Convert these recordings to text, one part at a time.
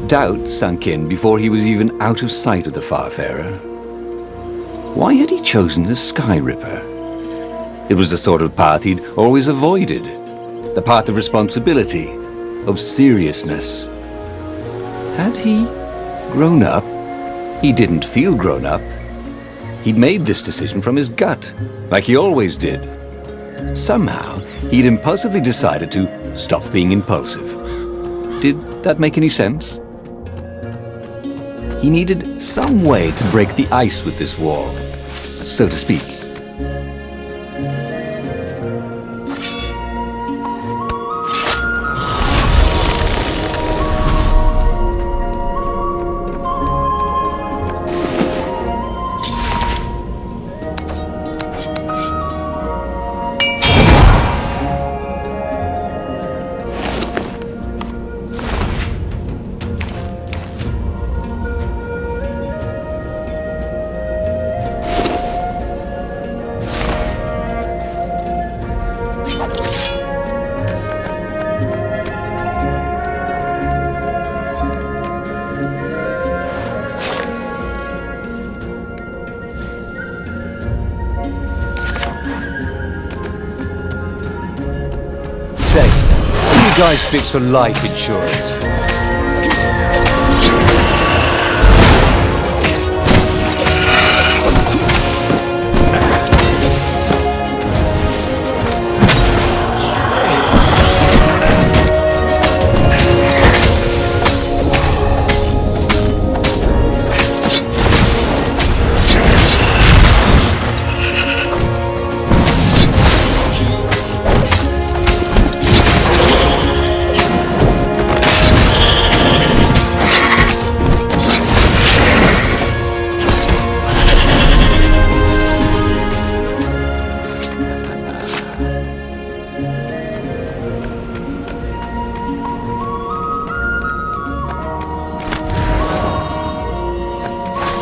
Doubt sunk in before he was even out of sight of the Farfarer. Why had he chosen the Sky Ripper? It was the sort of path he'd always avoided. The path of responsibility, of seriousness. Had he grown up? He didn't feel grown up. He'd made this decision from his gut, like he always did. Somehow, he'd impulsively decided to stop being impulsive. Did that make any sense? He needed some way to break the ice with this wall, so to speak. You guys fix for life insurance.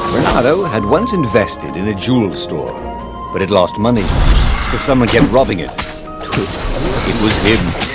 Reynardo had once invested in a jewel store, but it lost money because someone kept robbing it. It was him.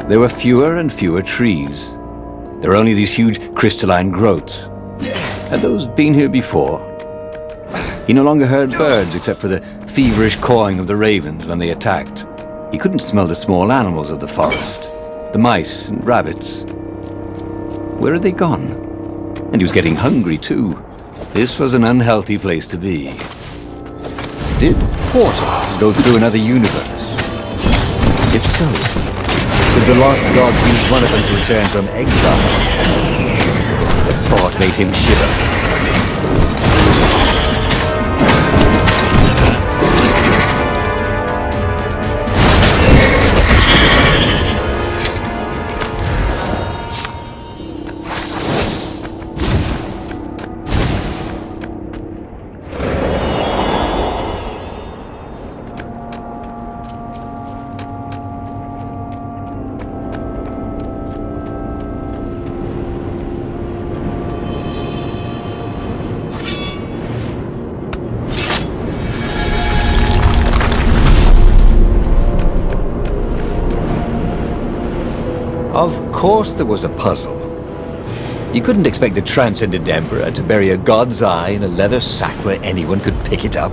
There were fewer and fewer trees. There were only these huge crystalline growths. Had those been here before? He no longer heard birds except for the feverish cawing of the ravens when they attacked. He couldn't smell the small animals of the forest, the mice and rabbits. Where had they gone? And he was getting hungry too. This was an unhealthy place to be. Did portals go through another universe? If so, could the lost dog use one of them to return from exile? The thought made him shiver. Of course there was a puzzle. You couldn't expect the transcendent emperor to bury a god's eye in a leather sack where anyone could pick it up.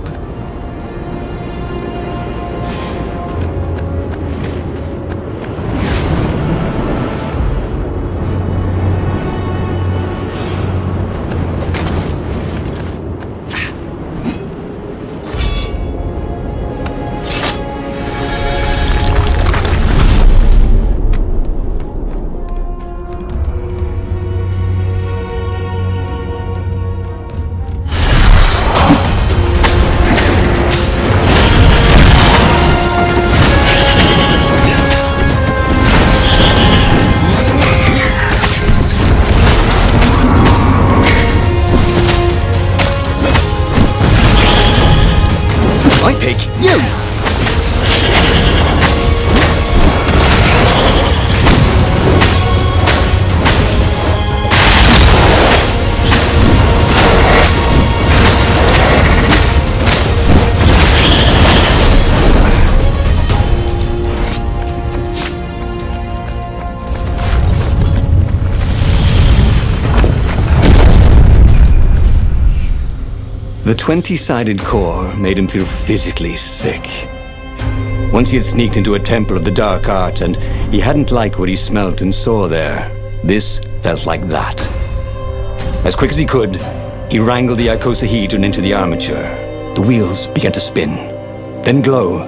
I pick you! The 20-sided core made him feel physically sick. Once he had sneaked into a temple of the dark art and he hadn't liked what he smelt and saw there, this felt like that. As quick as he could, he wrangled the icosahedron into the armature. The wheels began to spin, then glow.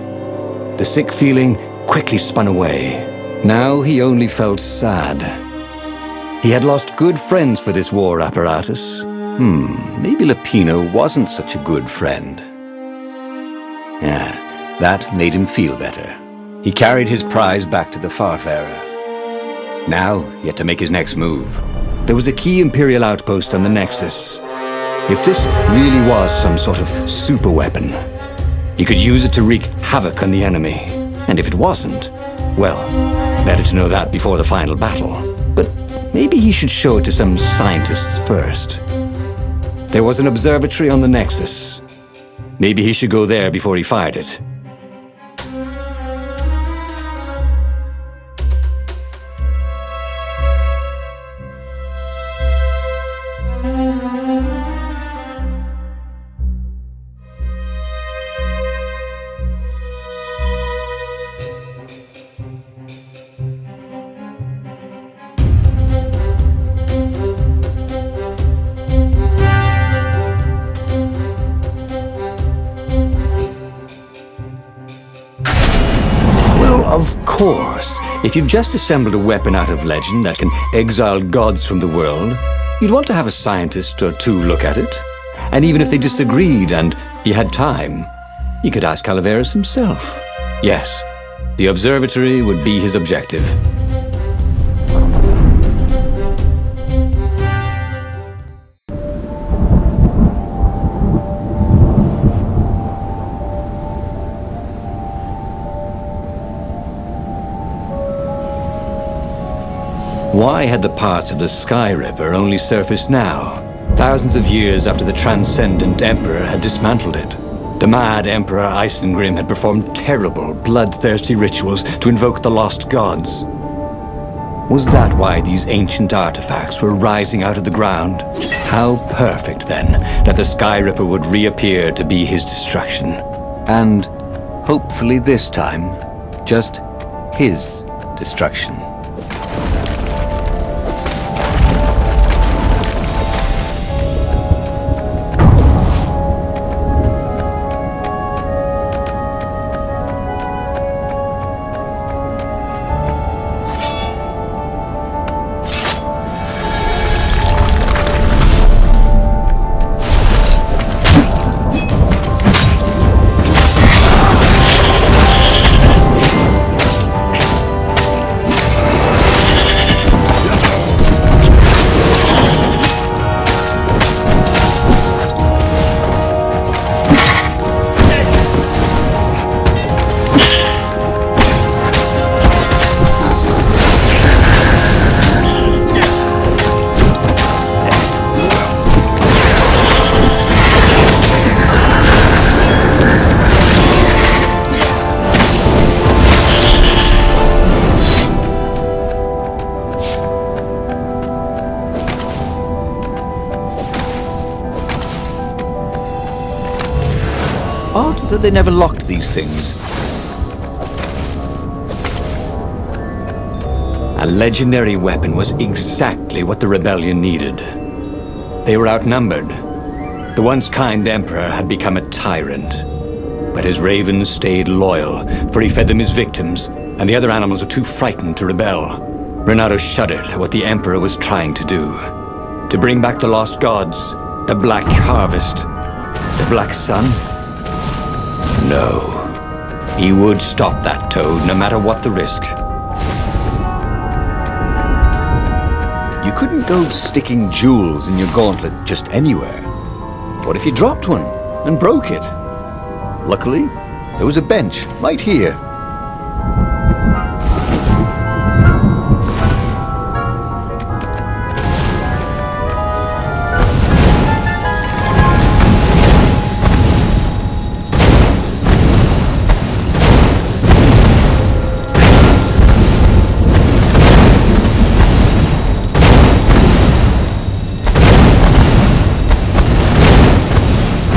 The sick feeling quickly spun away. Now he only felt sad. He had lost good friends for this war apparatus. Maybe Lapino wasn't such a good friend. Yeah, that made him feel better. He carried his prize back to the Farfarer. Now, he had to make his next move. There was a key Imperial outpost on the Nexus. If this really was some sort of super weapon, he could use it to wreak havoc on the enemy. And if it wasn't, well, better to know that before the final battle. But maybe he should show it to some scientists first. There was an observatory on the Nexus. Maybe he should go there before he fired it. Of course, if you've just assembled a weapon out of legend that can exile gods from the world, you'd want to have a scientist or two look at it. And even if they disagreed and he had time, he could ask Calaveras himself. Yes, the observatory would be his objective. Why had the parts of the Sky Ripper only surfaced now, thousands of years after the Transcendent Emperor had dismantled it? The mad Emperor Isengrim had performed terrible, bloodthirsty rituals to invoke the lost gods. Was that why these ancient artifacts were rising out of the ground? How perfect, then, that the Sky Ripper would reappear to be his destruction. And, hopefully this time, just his destruction. Odd that they never locked these things. A legendary weapon was exactly what the rebellion needed. They were outnumbered. The once kind emperor had become a tyrant. But his ravens stayed loyal, for he fed them his victims, and the other animals were too frightened to rebel. Reynardo shuddered at what the emperor was trying to do. To bring back the lost gods, the Black Harvest, the Black Sun? No. He would stop that toad, no matter what the risk. You couldn't go sticking jewels in your gauntlet just anywhere. What if you dropped one and broke it? Luckily, there was a bench right here.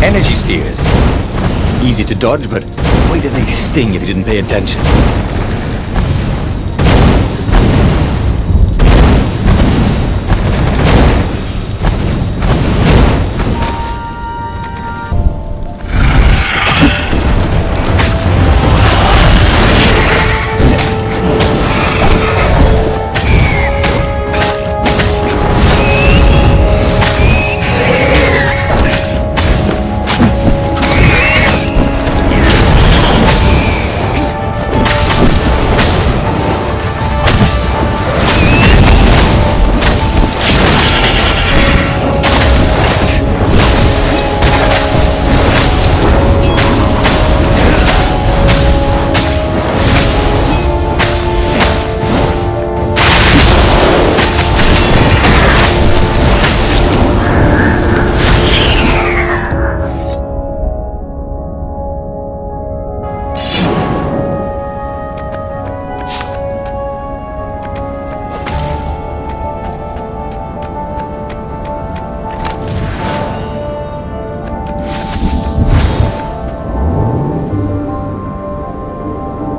Energy spheres. Easy to dodge, but boy did they sting if you didn't pay attention.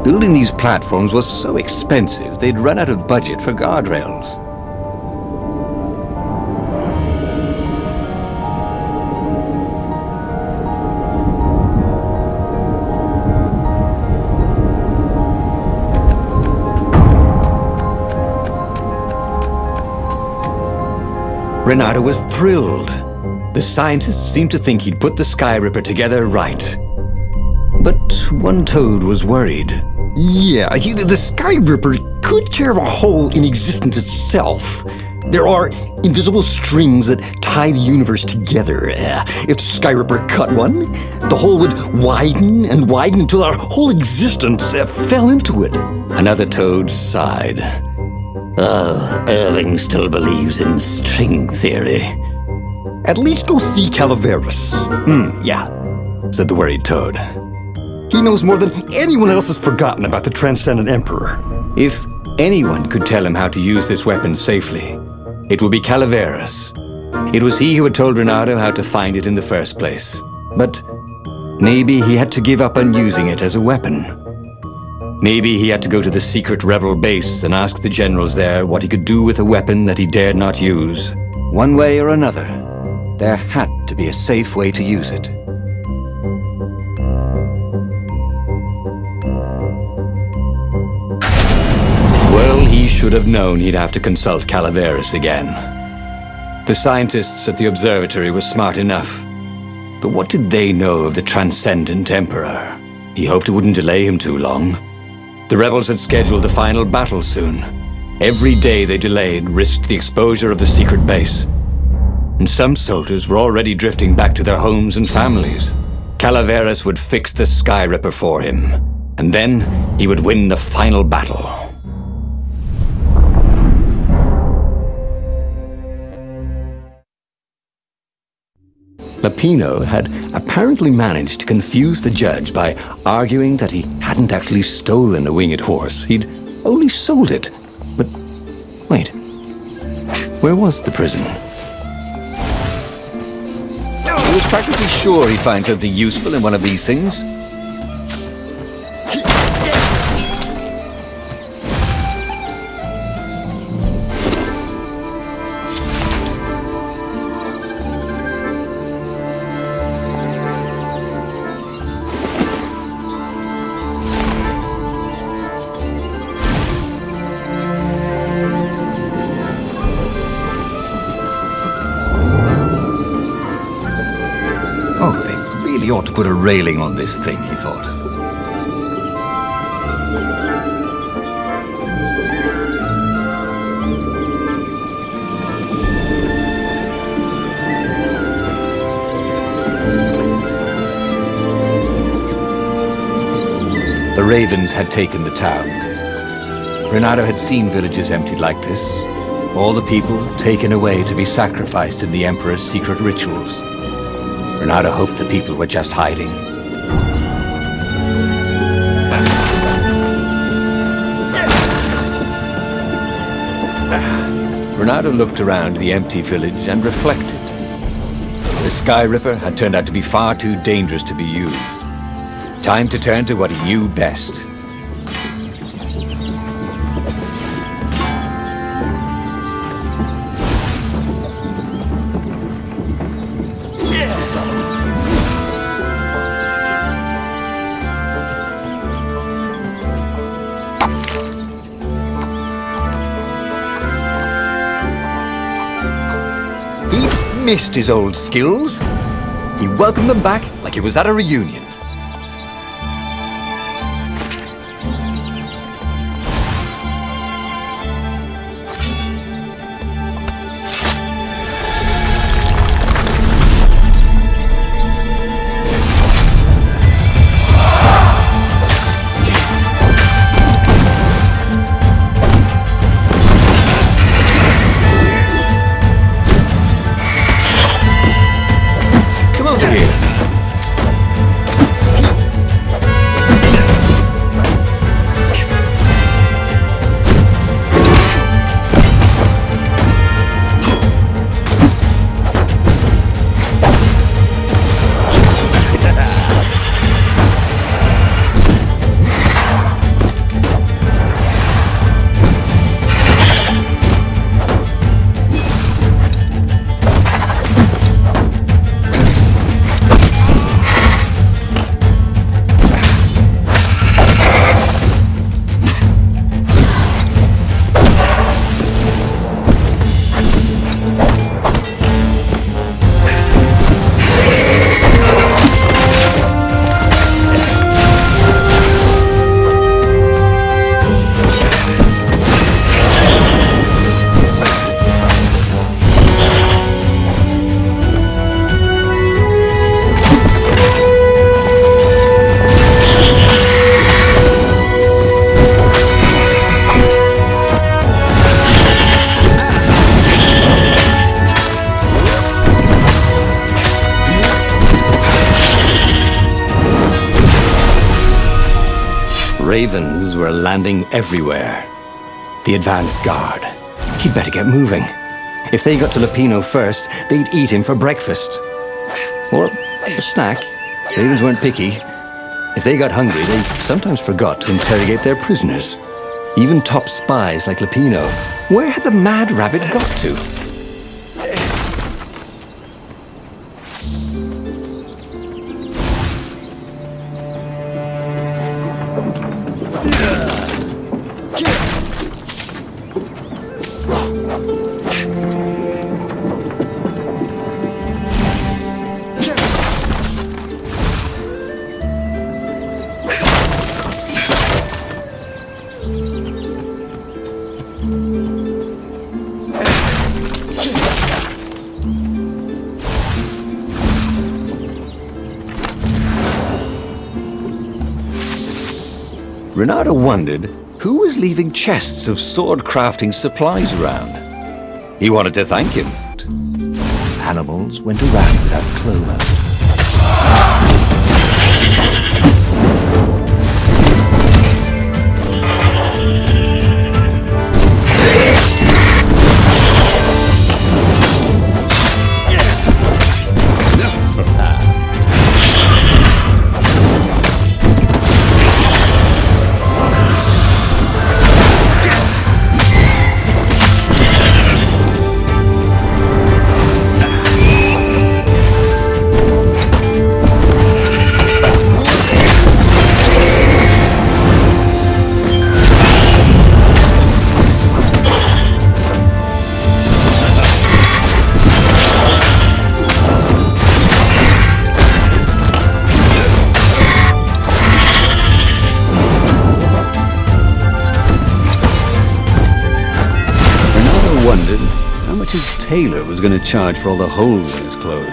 Building these platforms was so expensive, they'd run out of budget for guardrails. Reynardo was thrilled. The scientists seemed to think he'd put the Sky Ripper together right. But one toad was worried. Yeah, the Sky Ripper could tear a hole in existence itself. There are invisible strings that tie the universe together. If the Sky Ripper cut one, the hole would widen and widen until our whole existence fell into it. Another toad sighed. Oh, Irving still believes in string theory. At least go see Calaveras. Yeah, said the worried toad. He knows more than anyone else has forgotten about the Transcendent Emperor. If anyone could tell him how to use this weapon safely, it would be Calaveras. It was he who had told Reynardo how to find it in the first place. But maybe he had to give up on using it as a weapon. Maybe he had to go to the secret rebel base and ask the generals there what he could do with a weapon that he dared not use. One way or another, there had to be a safe way to use it. Well, he should have known he'd have to consult Calaveras again. The scientists at the observatory were smart enough. But what did they know of the Transcendent Emperor? He hoped it wouldn't delay him too long. The rebels had scheduled the final battle soon. Every day they delayed risked the exposure of the secret base. And some soldiers were already drifting back to their homes and families. Calaveras would fix the Sky Ripper for him. And then he would win the final battle. Lapino had apparently managed to confuse the judge by arguing that he hadn't actually stolen a winged horse. He'd only sold it. But wait, where was the prison? was practically sure he'd find something useful in one of these things. He ought to put a railing on this thing, he thought. The ravens had taken the town. Reynardo had seen villages emptied like this. All the people taken away to be sacrificed in the Emperor's secret rituals. Reynardo hoped the people were just hiding. Reynardo looked around the empty village and reflected. The Sky Ripper had turned out to be far too dangerous to be used. Time to turn to what he knew best. Missed his old skills. He welcomed them back like he was at a reunion. Ravens were landing everywhere. The advance guard. He'd better get moving. If they got to Lupino first, they'd eat him for breakfast. Or a snack. Ravens weren't picky. If they got hungry, they sometimes forgot to interrogate their prisoners. Even top spies like Lupino. Where had the mad rabbit got to? Reynardo wondered who was leaving chests of sword-crafting supplies around. He wanted to thank him. Animals went around without clothes. How much his tailor was going to charge for all the holes in his clothes?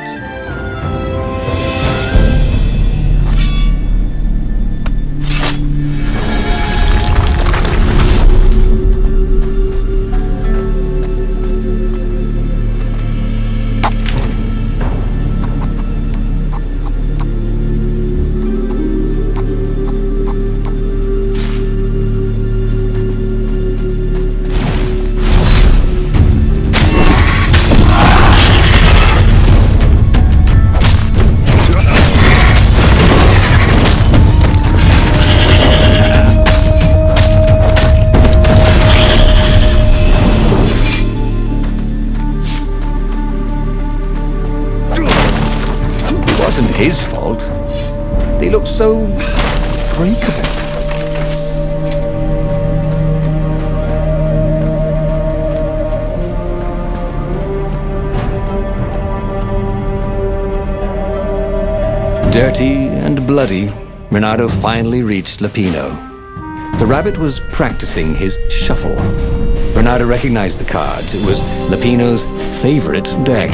His fault. They looked so breakable. Dirty and bloody, Reynardo finally reached Lapino. The rabbit was practicing his shuffle. Reynardo recognized the cards. It was Lapino's favorite deck.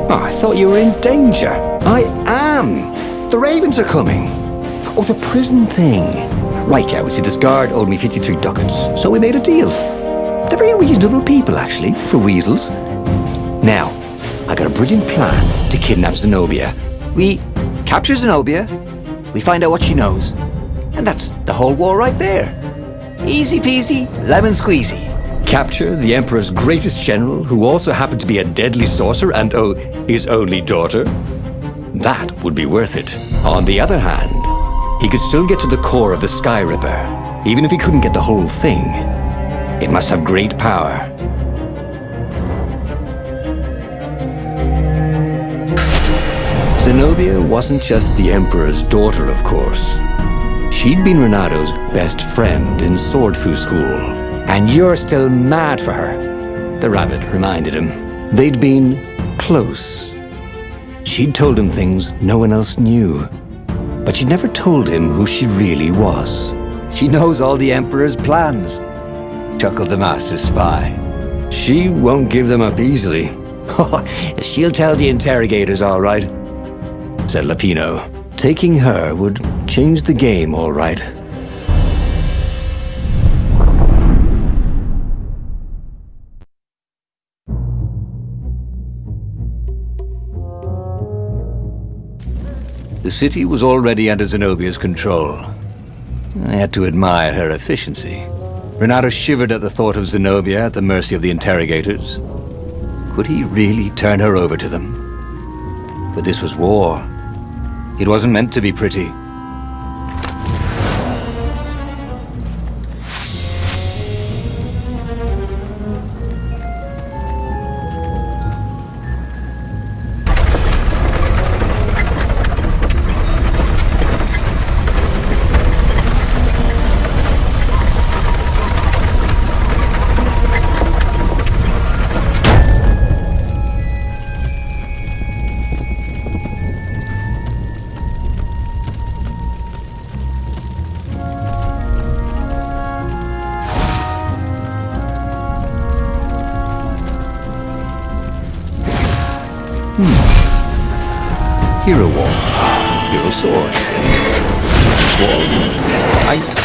Oh, I thought you were in danger. I am! The ravens are coming. Oh, the prison thing. Right, yeah, we see this guard owed me 53 ducats, so we made a deal. They're very reasonable people, actually, for weasels. Now, I got a brilliant plan to kidnap Zenobia. We capture Zenobia, we find out what she knows, and that's the whole war right there. Easy peasy, lemon squeezy. Capture the Emperor's greatest general, who also happened to be a deadly sorcerer and, oh, his only daughter? That would be worth it. On the other hand, he could still get to the core of the Sky Ripper, even if he couldn't get the whole thing. It must have great power. Zenobia wasn't just the Emperor's daughter, of course. She'd been Reynardo's best friend in Sword Fu school. And you're still mad for her, the rabbit reminded him. They'd been close. She'd told him things no one else knew, but she'd never told him who she really was. She knows all the Emperor's plans, chuckled the master spy. She won't give them up easily. She'll tell the interrogators, all right, said Lapino. Taking her would change the game, all right. The city was already under Zenobia's control. I had to admire her efficiency. Reynardo shivered at the thought of Zenobia at the mercy of the interrogators. Could he really turn her over to them? But this was war. It wasn't meant to be pretty. Hero wall, hero sword, sword, ice,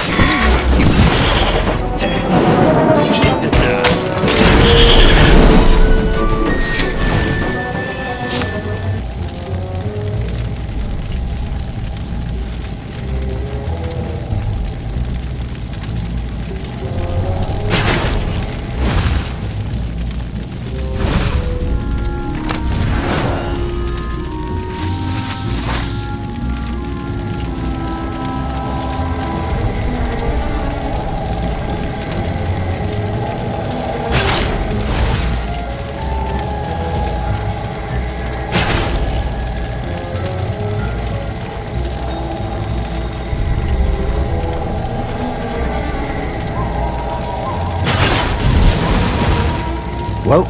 Well,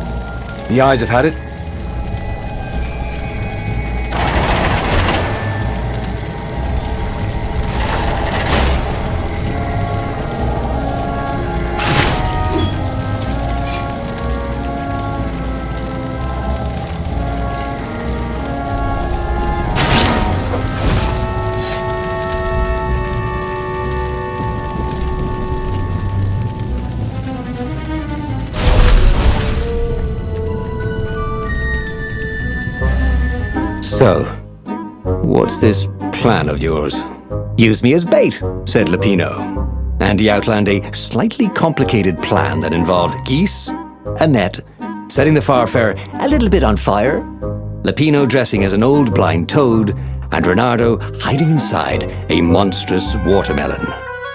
the eyes have had it. So, what's this plan of yours? Use me as bait, said Lupino. And he outlined a slightly complicated plan that involved geese, a net, setting the Farfarer a little bit on fire, Lupino dressing as an old blind toad, and Reynardo hiding inside a monstrous watermelon.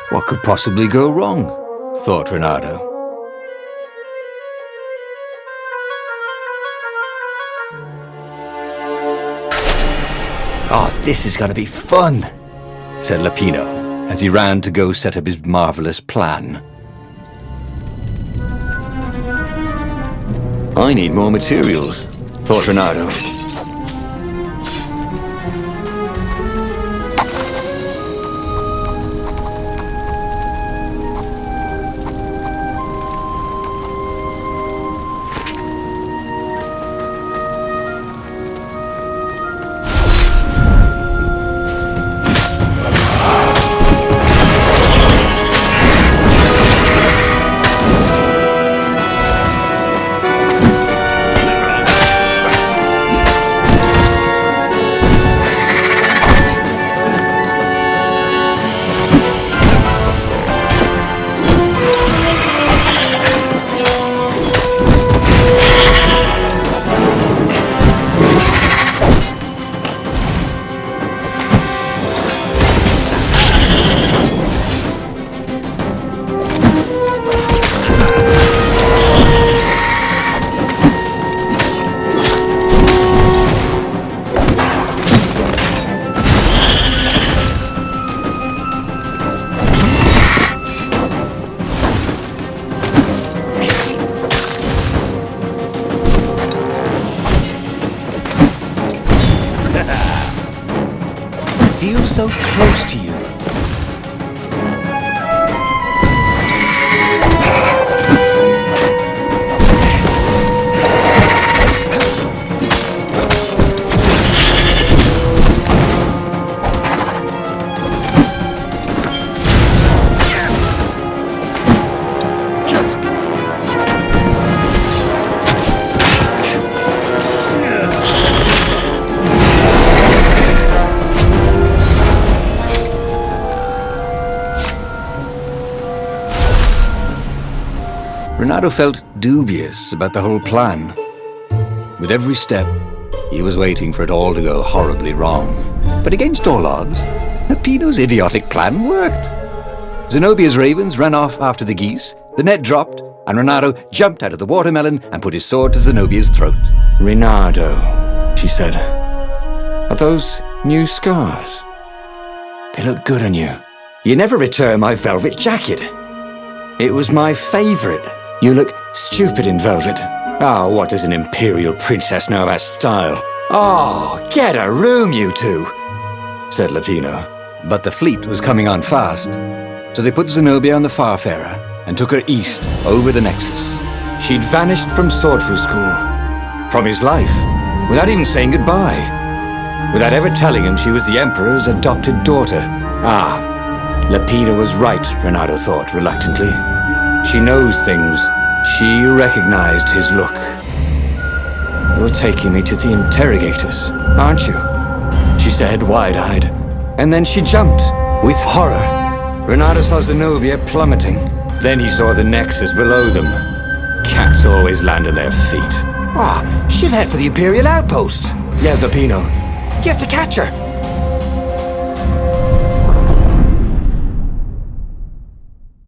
What could possibly go wrong? Thought Reynardo. Oh, this is gonna be fun, said Lupino as he ran to go set up his marvelous plan. I need more materials, thought Reynardo. Feels so close to you. Reynardo felt dubious about the whole plan. With every step, he was waiting for it all to go horribly wrong. But against all odds, Lupino's idiotic plan worked. Zenobia's ravens ran off after the geese, the net dropped, and Reynardo jumped out of the watermelon and put his sword to Zenobia's throat. Reynardo, she said, are those new scars? They look good on you. You never returned my velvet jacket. It was my favorite. You look stupid in velvet. Oh, what does an imperial princess know about style? Oh, get a room, you two, said Lupino. But the fleet was coming on fast, so they put Zenobia on the Farfarer and took her east over the Nexus. She'd vanished from Swordfu School, from his life, without even saying goodbye, without ever telling him she was the Emperor's adopted daughter. Ah, Lupino was right, Reynardo thought reluctantly. She knows things. She recognized his look. You're taking me to the interrogators, aren't you? She said, wide-eyed. And then she jumped, with horror. Reynardo saw Zenobia plummeting. Then he saw the Nexus below them. Cats always land on their feet. Ah, she'll head for the Imperial outpost, yelled Lupino. You have to catch her.